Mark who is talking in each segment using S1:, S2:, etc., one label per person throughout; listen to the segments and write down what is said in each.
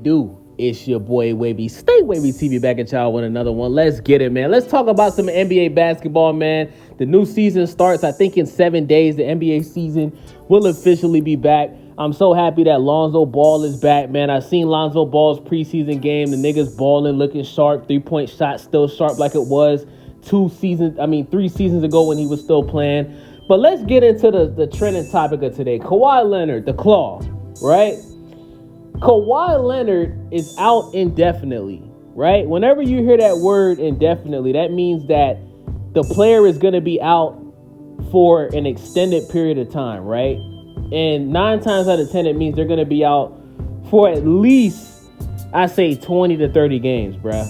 S1: Do it's your boy Wavy. Stay Wavy TV back at y'all with another one. Let's get it, man. Let's talk about some NBA basketball, man. The new season starts, I think, in 7 days. The NBA season will officially be back. I'm so happy that Lonzo Ball is back, man. I seen Lonzo Ball's preseason game. The niggas balling, looking sharp. 3-point shot still sharp like it was 3 seasons ago when he was still playing. But let's get into the trending topic of today. Kawhi Leonard, the Claw, right? Kawhi Leonard is out indefinitely, right? Whenever you hear that word indefinitely, that means that the player is going to be out for an extended period of time, right? And 9 times out of 10, it means they're going to be out for at least, I say, 20 to 30 games, bruh.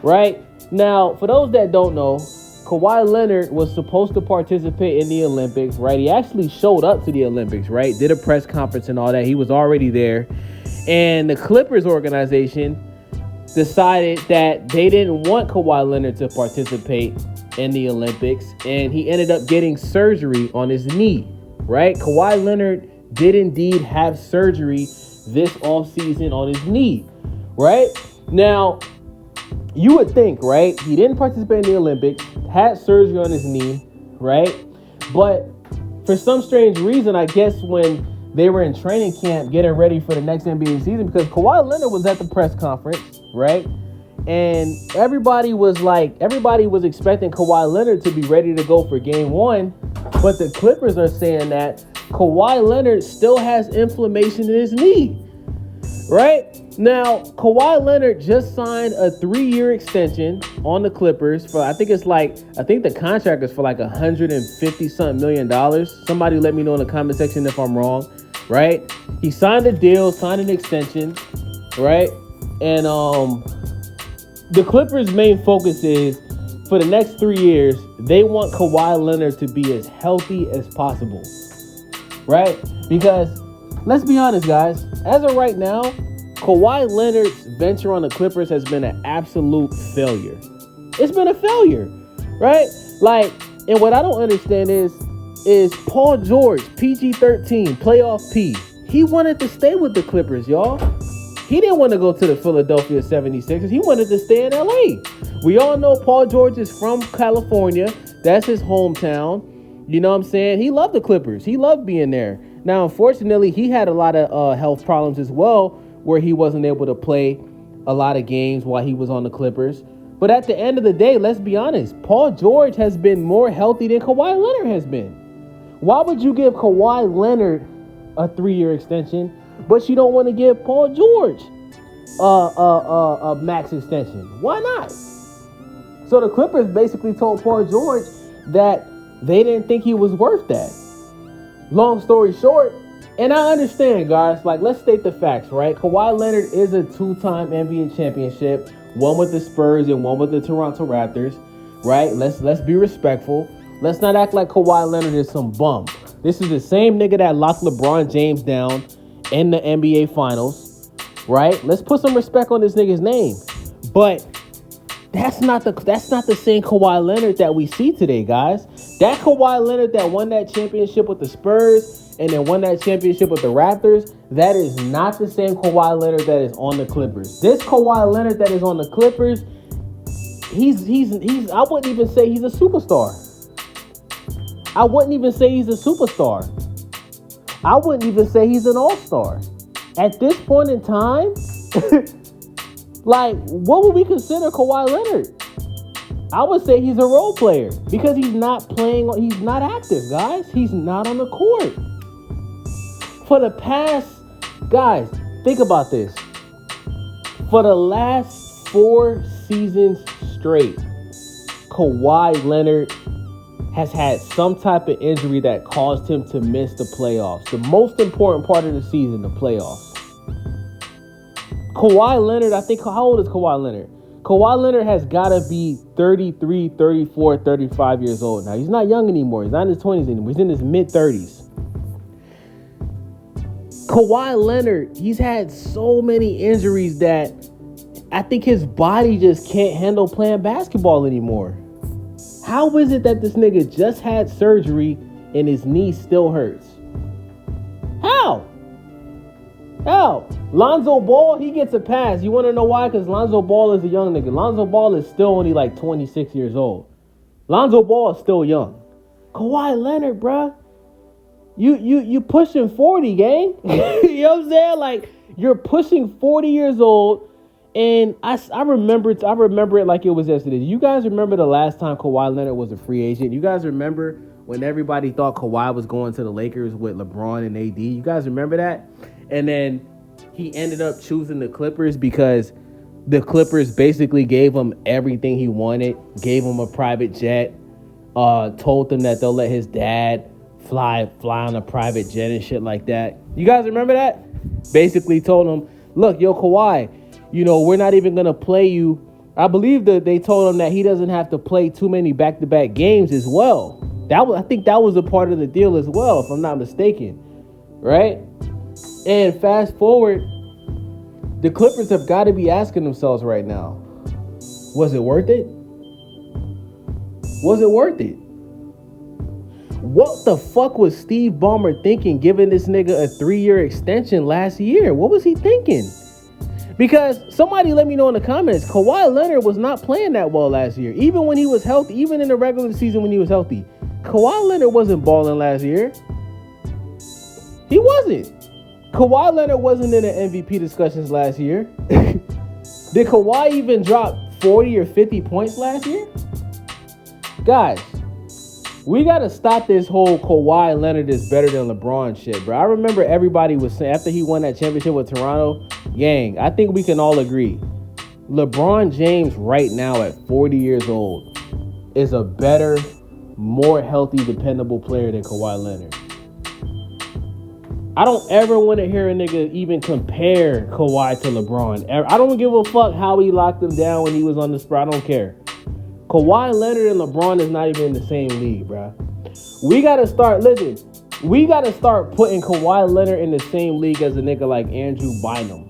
S1: Right? Now, for those that don't know, Kawhi Leonard was supposed to participate in the Olympics, right? He actually showed up to the Olympics, right? Did a press conference and all that. He was already there. And the Clippers organization decided that they didn't want Kawhi Leonard to participate in the Olympics. And he ended up getting surgery on his knee, right? Kawhi Leonard did indeed have surgery this offseason on his knee, right? Now, you would think, right? He didn't participate in the Olympics, had surgery on his knee, right? But for some strange reason, I guess when they were in training camp getting ready for the next NBA season, because Kawhi Leonard was at the press conference, right? And everybody was expecting Kawhi Leonard to be ready to go for game 1. But the Clippers are saying that Kawhi Leonard still has inflammation in his knee, right? Now, Kawhi Leonard just signed a 3-year extension on the Clippers for, I think the contract is for like $150-something million. Somebody let me know in the comment section if I'm wrong, right? He signed a deal, signed an extension, right? And the Clippers' main focus is for the next 3 years, they want Kawhi Leonard to be as healthy as possible, right? Because let's be honest, guys, as of right now, Kawhi Leonard's venture on the Clippers has been an absolute failure. It's been a failure, right? Like, and what I don't understand is Paul George, PG-13, playoff P. He wanted to stay with the Clippers, y'all. He didn't want to go to the Philadelphia 76ers. He wanted to stay in LA. We all know Paul George is from California. That's his hometown. You know what I'm saying? He loved the Clippers. He loved being there. Now, unfortunately, he had a lot of health problems as well, where he wasn't able to play a lot of games while he was on the Clippers. But at the end of the day, let's be honest, Paul George has been more healthy than Kawhi Leonard has been. Why would you give Kawhi Leonard a 3-year extension, but you don't want to give Paul George a max extension? Why not? So the Clippers basically told Paul George that they didn't think he was worth that. Long story short, and I understand, guys, like, let's state the facts, right? Kawhi Leonard is a 2-time NBA championship, one with the Spurs and one with the Toronto Raptors, right? Let's be respectful. Let's not act like Kawhi Leonard is some bum. This is the same nigga that locked LeBron James down in the NBA Finals, right? Let's put some respect on this nigga's name. But that's not the same Kawhi Leonard that we see today, guys. That Kawhi Leonard that won that championship with the Spurs and then won that championship with the Raptors, that is not the same Kawhi Leonard that is on the Clippers. This Kawhi Leonard that is on the Clippers, he's I wouldn't even say he's a superstar. I wouldn't even say he's a superstar. I wouldn't even say he's an all-star. At this point in time, like, what would we consider Kawhi Leonard? I would say he's a role player because he's not playing, he's not active, guys. He's not on the court. For the past, guys, think about this. For the last 4 seasons straight, Kawhi Leonard has had some type of injury that caused him to miss the playoffs. The most important part of the season, the playoffs. Kawhi Leonard, I think, how old is Kawhi Leonard? Kawhi Leonard has got to be 33, 34, 35 years old now. He's not young anymore. He's not in his 20s anymore. He's in his mid-30s. Kawhi Leonard, he's had so many injuries that I think his body just can't handle playing basketball anymore. How is it that this nigga just had surgery and his knee still hurts? How? Hell, Lonzo Ball, he gets a pass. You want to know why? Because Lonzo Ball is a young nigga. Lonzo Ball is still only like 26 years old. Lonzo Ball is still young. Kawhi Leonard, bruh. You pushing 40, gang. You know what I'm saying? Like, you're pushing 40 years old. And I remember it like it was yesterday. You guys remember the last time Kawhi Leonard was a free agent? You guys remember when everybody thought Kawhi was going to the Lakers with LeBron and AD? You guys remember that? And then he ended up choosing the Clippers because the Clippers basically gave him everything he wanted, gave him a private jet, told him that they'll let his dad fly on a private jet and shit like that. You guys remember that? Basically told him, look, yo, Kawhi, you know, we're not even going to play you. I believe that they told him that he doesn't have to play too many back-to-back games as well. I think that was a part of the deal as well, if I'm not mistaken. Right? And fast forward, the Clippers have got to be asking themselves right now, was it worth it? Was it worth it? What the fuck was Steve Ballmer thinking giving this nigga a 3-year extension last year? What was he thinking? Because somebody let me know in the comments, Kawhi Leonard was not playing that well last year. Even when he was healthy, even in the regular season when he was healthy. Kawhi Leonard wasn't balling last year. He wasn't. Kawhi Leonard wasn't in the MVP discussions last year. Did Kawhi even drop 40 or 50 points last year? Guys, we got to stop this whole Kawhi Leonard is better than LeBron shit, bro. I remember everybody was saying after he won that championship with Toronto, gang, I think we can all agree. LeBron James right now at 40 years old is a better, more healthy, dependable player than Kawhi Leonard. I don't ever want to hear a nigga even compare Kawhi to LeBron. I don't give a fuck how he locked him down when he was on the Spurs. I don't care. Kawhi Leonard and LeBron is not even in the same league, bro. We got to start putting Kawhi Leonard in the same league as a nigga like Andrew Bynum.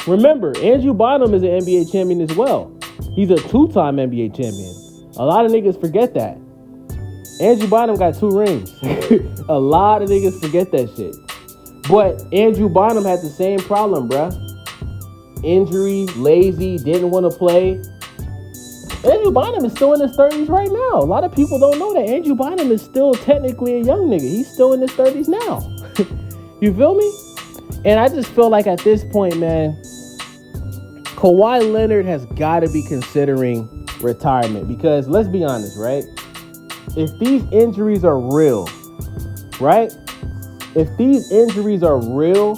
S1: Remember, Andrew Bynum is an NBA champion as well. He's a 2-time NBA champion. A lot of niggas forget that. Andrew Bynum got 2 rings. A lot of niggas forget that shit. But Andrew Bynum had the same problem, bruh. Injury, lazy, didn't want to play. Andrew Bynum is still in his 30s right now. A lot of people don't know that Andrew Bynum is still technically a young nigga. He's still in his 30s now. You feel me? And I just feel like at this point, man, Kawhi Leonard has got to be considering retirement. Because let's be honest, right? If these injuries are real, right? If these injuries are real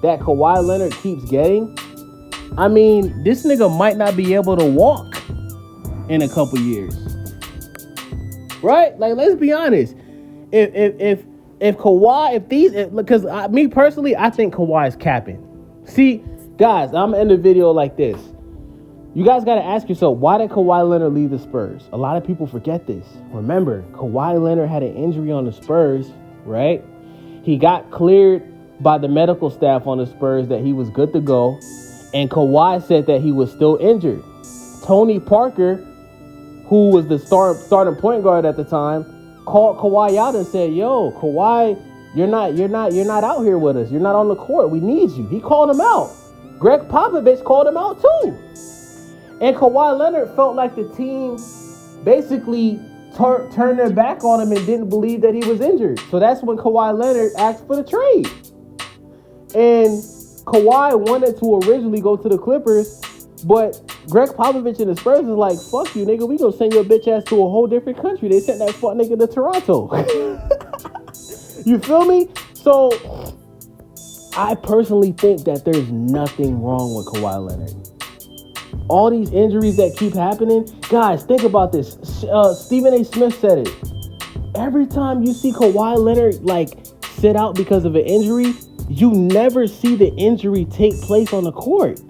S1: that Kawhi Leonard keeps getting, I mean, this nigga might not be able to walk in a couple years. Right? Like, let's be honest. If Kawhi, because me personally, I think Kawhi's capping. See, guys, I'm gonna end the video like this. You guys got to ask yourself, why did Kawhi Leonard leave the Spurs? A lot of people forget this. Remember, Kawhi Leonard had an injury on the Spurs, right? He got cleared by the medical staff on the Spurs that he was good to go. And Kawhi said that he was still injured. Tony Parker, who was the starting point guard at the time, called Kawhi out and said, yo, Kawhi, you're not out here with us. You're not on the court. We need you. He called him out. Greg Popovich called him out too. And Kawhi Leonard felt like the team basically turned their back on him and didn't believe that he was injured. So that's when Kawhi Leonard asked for the trade. And Kawhi wanted to originally go to the Clippers, but Greg Popovich and the Spurs is like, fuck you, nigga. We gonna send your bitch ass to a whole different country. They sent that fuck nigga to Toronto. You feel me? So I personally think that there's nothing wrong with Kawhi Leonard. All these injuries that keep happening, guys, think about this. Stephen A. Smith said it. Every time you see Kawhi Leonard like sit out because of an injury, you never see the injury take place on the court.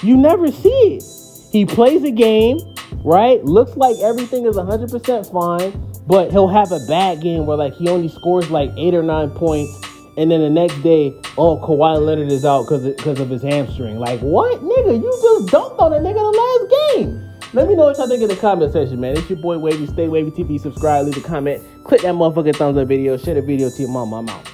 S1: You never see it. He plays a game, right? Looks like everything is 100% fine, but he'll have a bad game where like he only scores like 8 or 9 points, and then the next day, oh, Kawhi Leonard is out because of his hamstring. Like, what? Nigga, you just dunked on a nigga the last game. Let me know what y'all think in the comment section, man. It's your boy Wavy. Stay Wavy TV. Subscribe, leave a comment. Click that motherfucking thumbs up video. Share the video to your mama. I'm out.